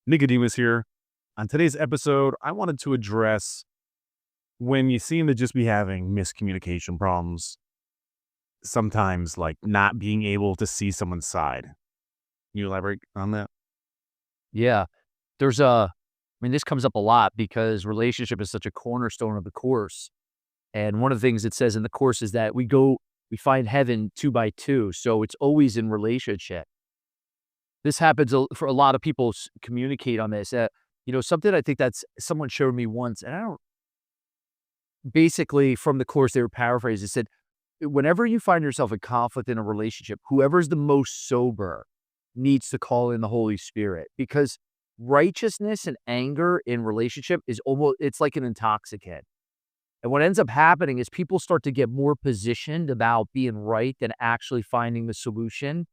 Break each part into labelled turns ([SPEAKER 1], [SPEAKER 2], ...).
[SPEAKER 1] Nicodemus here. On today's episode, I wanted to address when you seem to just be having miscommunication problems, sometimes like not being able to see someone's side. Can you elaborate on that?
[SPEAKER 2] Yeah. There's a I mean, this comes up a lot because relationship is such a cornerstone of the course. And one of the things it says in the course is that we find heaven two by two. So it's always in relationship. This happens for a lot of people communicate on this. Something I think that's someone showed me once, and I don't basically from the course they were paraphrasing, it said, whenever you find yourself in conflict in a relationship, whoever's the most sober needs to call in the Holy Spirit because righteousness and anger in relationship it's like an intoxicant. And what ends up happening is people start to get more positioned about being right than actually finding the solution.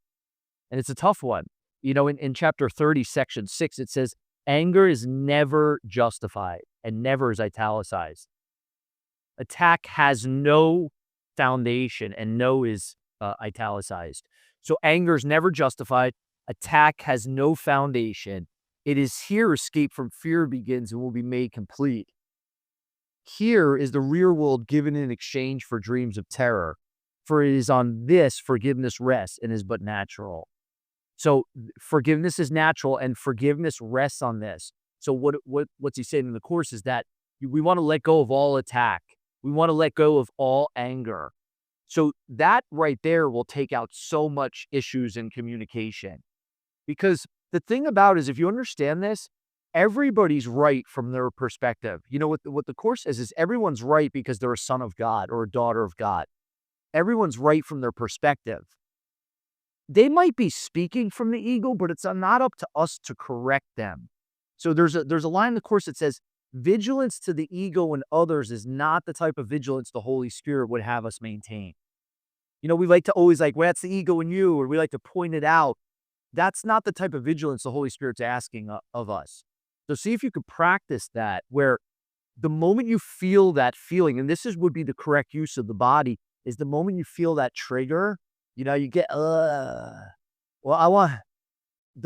[SPEAKER 2] And it's a tough one. In chapter 30, section 6, it says, anger is never justified, and never is italicized. Attack has no foundation, and no is italicized. So anger is never justified. Attack has no foundation. It is here escape from fear begins and will be made complete. Here is the real world given in exchange for dreams of terror. For it is on this forgiveness rests and is but natural. So forgiveness is natural and forgiveness rests on this. So what's he saying in the course is that we want to let go of all attack. We want to let go of all anger. So that right there will take out so much issues in communication. Because the thing about it is, if you understand this, everybody's right from their perspective. What the course says is everyone's right because they're a son of God or a daughter of God. Everyone's right from their perspective. They might be speaking from the ego, but it's not up to us to correct them. So there's a line in the course that says, vigilance to the ego and others is not the type of vigilance the Holy Spirit would have us maintain. We like to always well, that's the ego in you, or we like to point it out. That's not the type of vigilance the Holy Spirit's asking of us. So see if you could practice that, where the moment you feel that feeling, and would be the correct use of the body, is the moment you feel that trigger, you get, the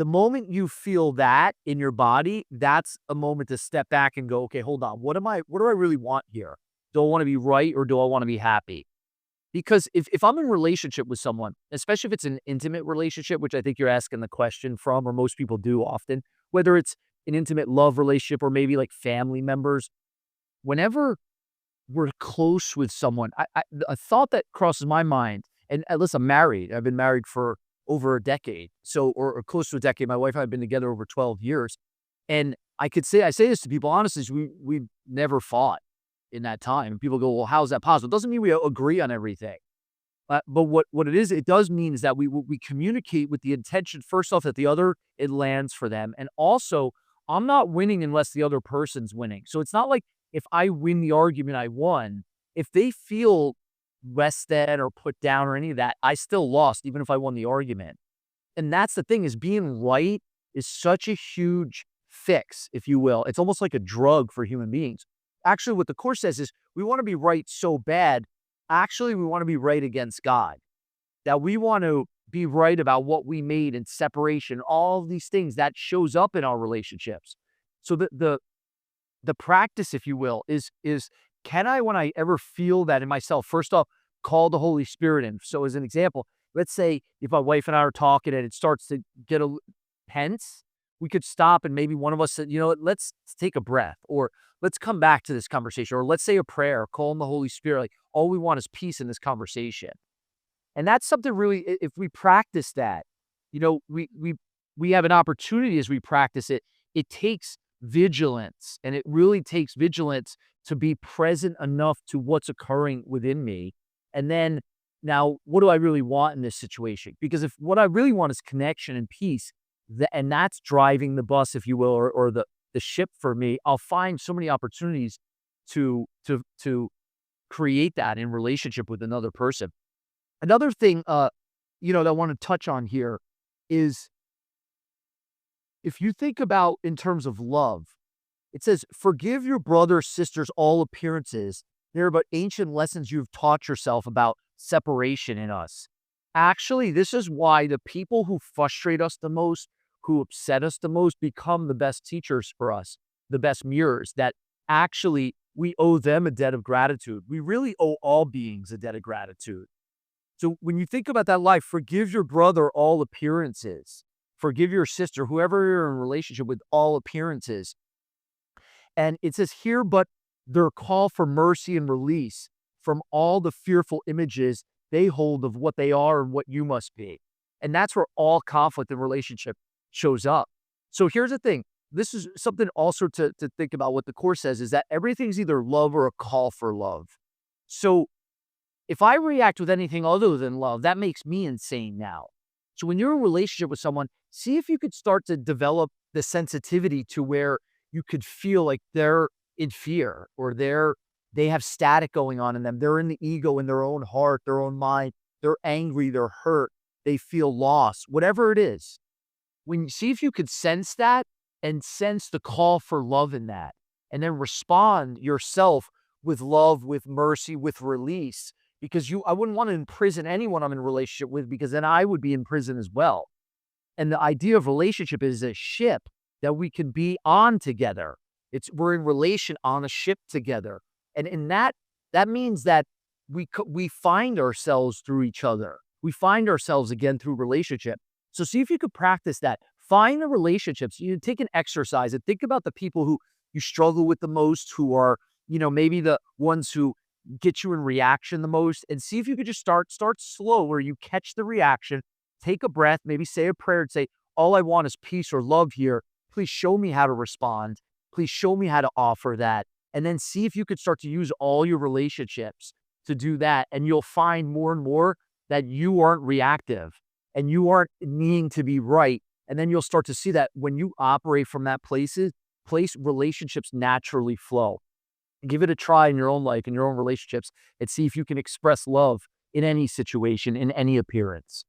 [SPEAKER 2] moment you feel that in your body, that's a moment to step back and go, okay, hold on. What do I really want here? Do I want to be right or do I want to be happy? Because if I'm in a relationship with someone, especially if it's an intimate relationship, which I think you're asking the question from, or most people do often, whether it's an intimate love relationship or maybe like family members, whenever we're close with someone, a thought that crosses my mind, and listen, I'm married. I've been married for over a decade, or close to a decade. My wife and I have been together over 12 years. And I say this to people honestly, is we've never fought in that time. And people go, well, how's that possible? It doesn't mean we agree on everything. But what it does mean is that we communicate with the intention, first off, that the other, it lands for them. And also, I'm not winning unless the other person's winning. So it's not like if I win the argument, I won. If they feel less than or put down or any of that, I still lost, even if I won the argument. And that's the thing, is being right is such a huge fix, if you will. It's almost like a drug for human beings. Actually, what the course says is we want to be right so bad. Actually, we want to be right against God. That we want to be right about what we made in separation, all of these things that shows up in our relationships. So the practice, if you will, is can I, when I ever feel that in myself, first off, call the Holy Spirit in. So as an example, let's say if my wife and I are talking and it starts to get a tense, we could stop and maybe one of us said, let's take a breath, or let's come back to this conversation, or let's say a prayer, call on the Holy Spirit. Like, all we want is peace in this conversation. And that's something really, if we practice that, we have an opportunity as we practice it. It takes vigilance, and it really takes vigilance to be present enough to what's occurring within me. And then now, what do I really want in this situation? Because if what I really want is connection and peace, and that's driving the bus, if you will, or the ship for me, I'll find so many opportunities to create that in relationship with another person. Another thing, that I want to touch on here is, if you think about in terms of love, it says, forgive your brothers, sisters, all appearances. They're but ancient lessons you've taught yourself about separation in us. Actually, this is why the people who frustrate us the most, who upset us the most become the best teachers for us, the best mirrors that actually we owe them a debt of gratitude. We really owe all beings a debt of gratitude. So when you think about that life, forgive your brother all appearances. Forgive your sister, whoever you're in a relationship with, all appearances. And it says here, but their call for mercy and release from all the fearful images they hold of what they are and what you must be. And that's where all conflict in relationship shows up. So here's the thing. This is something also to think about. What the Course says is that everything's either love or a call for love. So if I react with anything other than love, that makes me insane now. So when you're in a relationship with someone, see if you could start to develop the sensitivity to where you could feel like they're in fear or they have static going on in them. They're in the ego, in their own heart, their own mind. They're angry, they're hurt, they feel lost, whatever it is. When you see if you could sense that and sense the call for love in that, and then respond yourself with love, with mercy, with release. Because I wouldn't want to imprison anyone I'm in a relationship with, because then I would be in prison as well. And the idea of relationship is a ship that we can be on together. We're in relation on a ship together. And in that means that we find ourselves through each other. We find ourselves again through relationship. So see if you could practice that. Find the relationships. You take an exercise and think about the people who you struggle with the most, who are, maybe the ones who get you in reaction the most, and see if you could just start slow, where you catch the reaction, take a breath, maybe say a prayer and say, all I want is peace or love here. Please show me how to respond. Please show me how to offer that. And then see if you could start to use all your relationships to do that. And you'll find more and more that you aren't reactive and you aren't needing to be right. And then you'll start to see that when you operate from that place, relationships naturally flow. Give it a try in your own life, in your own relationships, and see if you can express love in any situation, in any appearance.